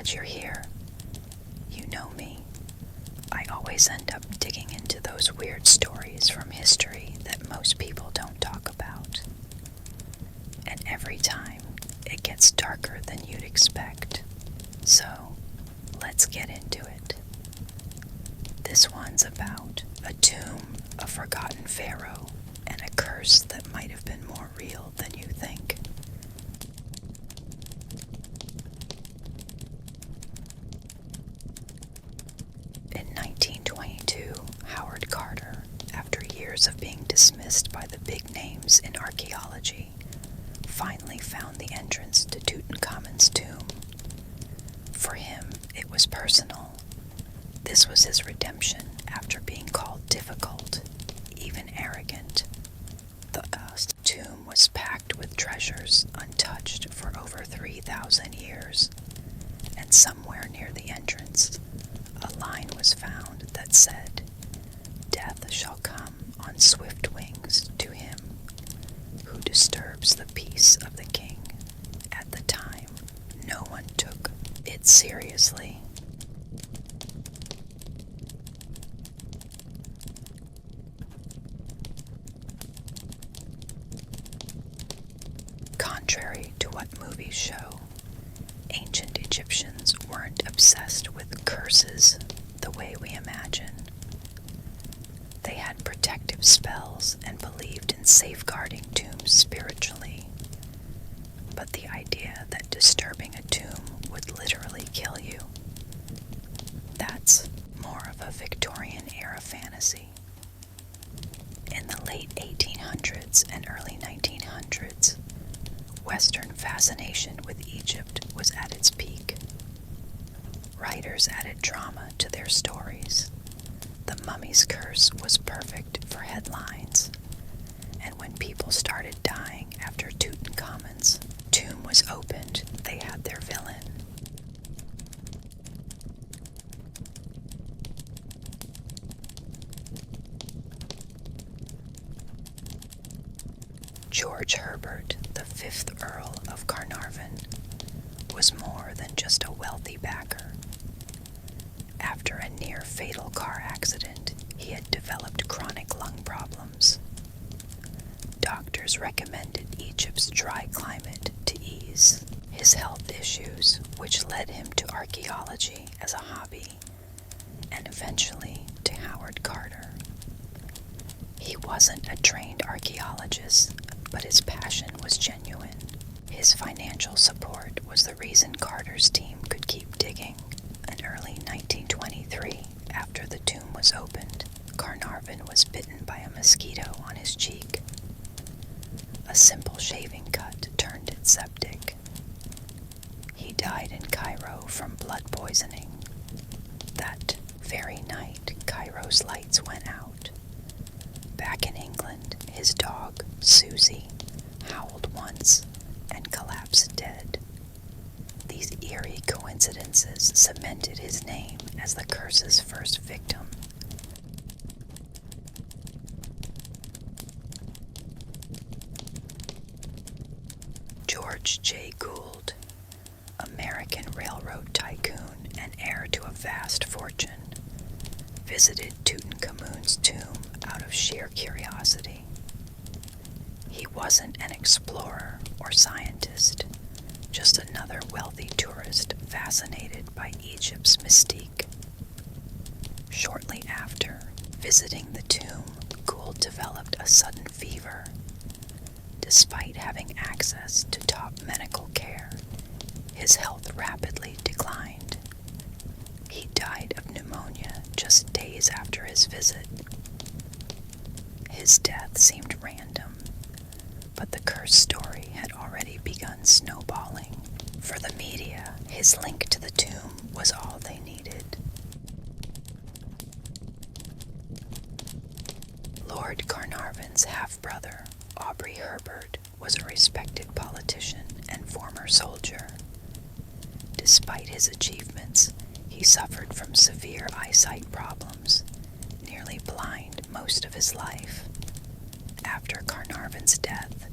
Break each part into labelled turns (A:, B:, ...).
A: glad you're here. You know me. I always end up digging into those weird stories from history that most people don't talk about. And every time, it gets darker than you'd expect. So, let's get into it. This one's about a tomb, a forgotten pharaoh, and a curse that might have been more real than you think. In 1922, Howard Carter, after years of being dismissed by the big names in archaeology, finally found the entrance to Tutankhamen's tomb. For him, it was personal. This was his redemption after being called difficult, even arrogant. The tomb was packed with treasures untouched for over 3,000 years, and somewhere near the entrance, a line was found that said, "Death shall come on swift wings to him who disturbs the peace of the king." At the time, no one took it seriously. Contrary to what movies show, ancient Egyptians weren't obsessed with curses the way we imagine. They had protective spells and believed in safeguarding tombs spiritually. But the idea that disturbing a tomb would literally kill you, that's more of a Victorian-era fantasy. In the late 1800s and early 1900s, Western fascination with Egypt was at its peak. Writers added drama to their stories. The Mummy's Curse was perfect for headlines, and when people started dying after Tutankhamun's tomb was opened, they had their villain. George Herbert, the 5th Earl of Carnarvon, was more than just a wealthy backer. After a near-fatal car accident, he had developed chronic lung problems. Doctors recommended Egypt's dry climate to ease his health issues, which led him to archaeology as a hobby, and eventually to Howard Carter. He wasn't a trained archaeologist, but his passion was genuine. His financial support was the reason Carter's team could keep digging. In early 1923, after the tomb was opened, Carnarvon was bitten by a mosquito on his cheek. A simple shaving cut turned it septic. He died in Cairo from blood poisoning. That very night, Cairo's lights went out. Back in England, his dog, Susie, howled once and collapsed dead. These eerie coincidences cemented his name as the curse's first victim. George J. Gould, American railroad tycoon and heir to a vast fortune, visited Tutankhamun's tomb out of sheer curiosity. He wasn't an explorer or scientist, just another wealthy tourist fascinated by Egypt's mystique. Shortly after visiting the tomb, Gould developed a sudden fever. Despite having access to top medical care, his health rapidly declined. He died of pneumonia just days after his visit. His death seemed random, but the curse story had already begun snowballing. For the media, his link to the tomb was all they needed. Lord Carnarvon's half-brother, Aubrey Herbert, was a respected politician and former soldier. Despite his achievements, he suffered from severe eyesight problems, nearly blind most of his life. After Carnarvon's death,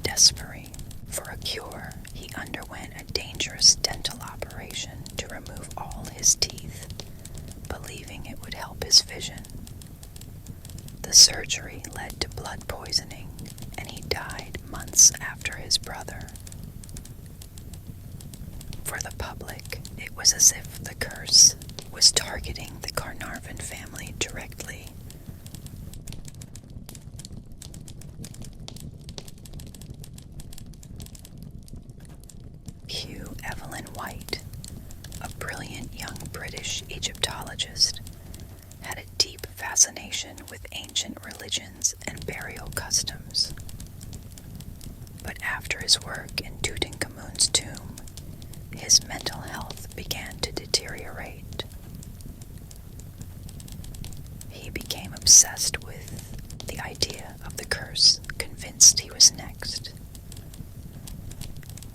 A: desperate for a cure, he underwent a dangerous dental operation. to remove all his teeth, believing it would help his vision. The surgery led to blood poisoning, and he died months after his brother. For the public, it was as if the curse was targeting the Carnarvon family directly. Hugh Evelyn White, a brilliant young British Egyptologist, had a deep fascination with ancient religions and burial customs. But after his work in Tutankhamun's tomb, his mental health began to deteriorate. He became obsessed with the idea of the curse, convinced he was next.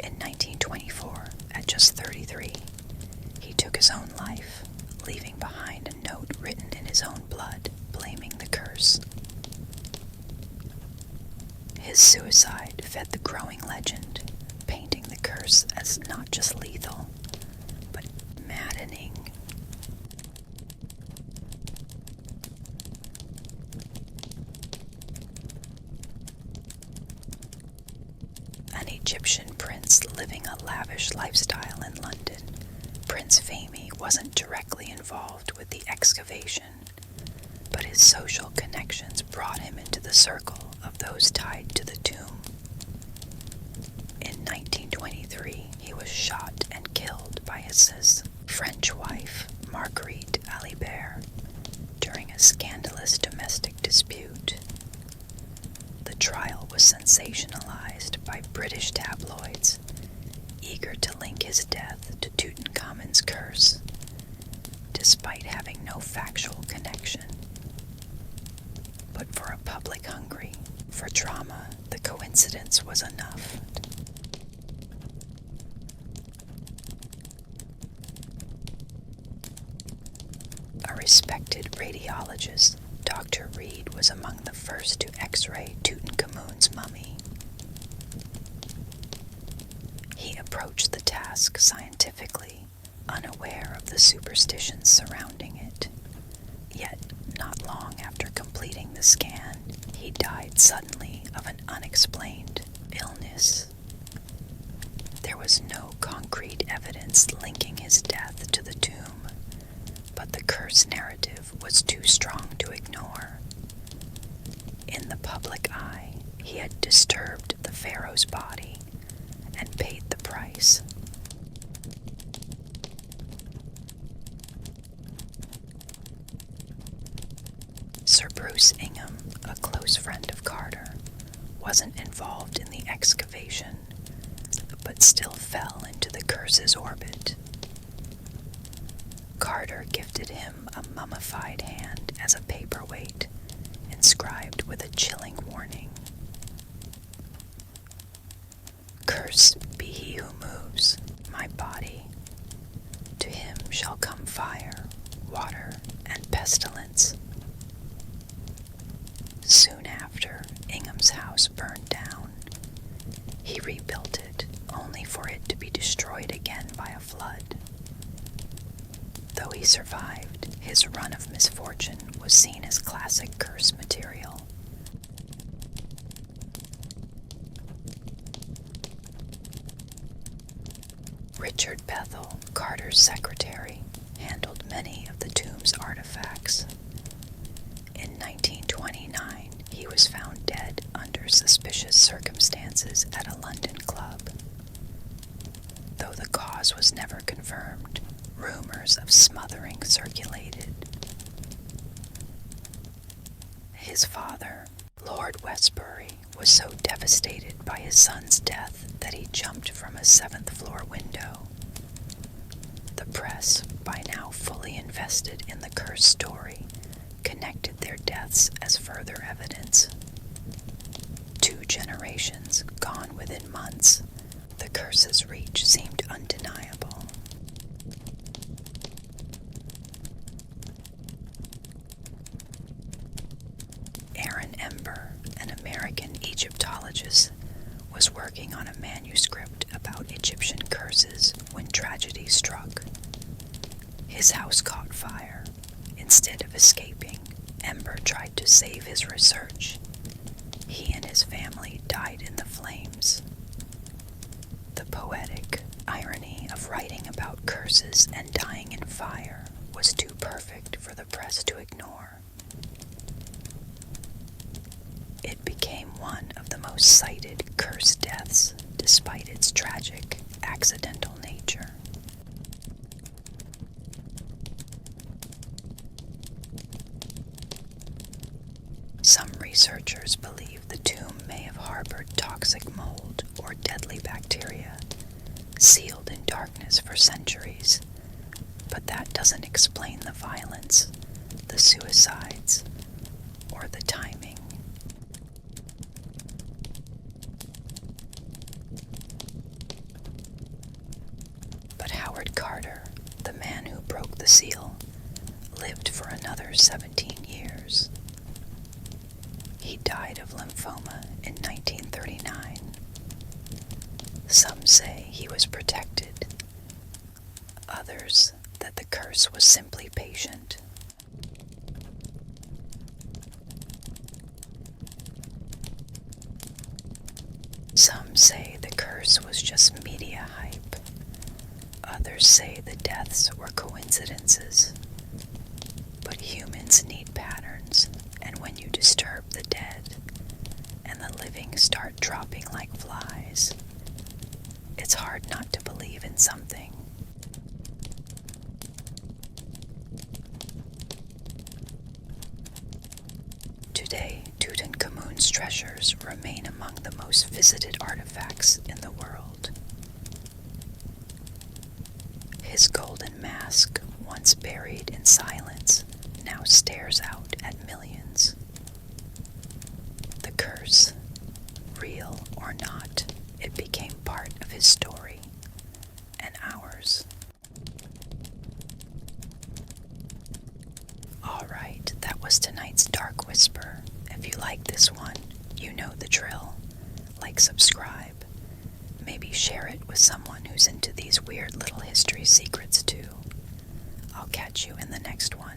A: In 1924, at just 33, he took his own life, leaving behind a note written in his own blood, blaming the curse. His suicide fed the growing legend, painting the curse as not just lethal, but maddening. An Egyptian prince living a lavish lifestyle in London, Prince Fahmy wasn't directly involved with the excavation, but his social connections brought him into the circle of those tied to the tomb. In 1923, he was shot and killed by his French wife, Marguerite Alibert, during a scandalous domestic dispute. The trial was sensationalized by British tabloids, eager to link his death to Tutankhamun's curse, despite having no factual connection. But for a public hungry for drama, the coincidence was enough. A respected radiologist, Dr. Reed was among the first to X-ray Tutankhamun's mummy. He approached the task scientifically, unaware of the superstitions surrounding it. Yet, not long after completing the scan, he died suddenly of an unexplained illness. There was no concrete evidence linking his death to the tomb, but the curse narrative was too strong to ignore. In the public eye, he had disturbed the Pharaoh's body and paid the price. Sir Bruce Ingham, a close friend of Carter, wasn't involved in the excavation, but still fell into the curse's orbit. Carter gifted him a mummified hand as a paperweight, inscribed with a chilling warning. Cursed be he who moves my body. To him shall come fire, water, and pestilence. Soon after, Ingham's house burned down. He rebuilt it, only for it to be destroyed again by a flood. Though he survived, his run of misfortune was seen as classic curse material. Richard Bethel, Carter's secretary, handled many of the tomb's artifacts. In 1929, he was found dead under suspicious circumstances at a London club. Though the cause was never confirmed, rumors of smothering circulated. His father, Lord Westbury, was so devastated by his son's death that he jumped from a 7th-floor window. The press, by now fully invested in the cursed story, connected their deaths as further evidence. 2 generations gone within months, the curse's reach seemed undeniable. Aaron Ember, an American Egyptologist, was working on a manuscript about Egyptian curses when tragedy struck. His house caught fire. Instead of escaping, Ember tried to save his research. He and his family died in the flames. The poetic irony of writing about curses and dying in fire was too perfect for the press to ignore. It became one of the most cited curse deaths despite its tragic, accidental nature. Some researchers believe the tomb may have harbored toxic mold or deadly bacteria, sealed in darkness for centuries, but that doesn't explain the violence, the suicides, or the timing. But Howard Carter, the man who broke the seal, lived for another 17 years. He died of lymphoma in 1939. Some say he was protected, others that the curse was simply patient. Some say the curse was just media hype. Others say the deaths were coincidences. But humans need patterns, and when you disturb the dead and the living start dropping like flies, it's hard not to believe in something. Today, Tutankhamun's treasures remain among the most visited artifacts in the world. His golden mask, once buried in silence, now stares out at millions. The curse, real or not, it became part of his story and ours. Alright, that was tonight's Dark Whisper. If you like this one, you know the drill. Like, subscribe. Maybe share it with someone who's into these weird little history secrets too. I'll catch you in the next one.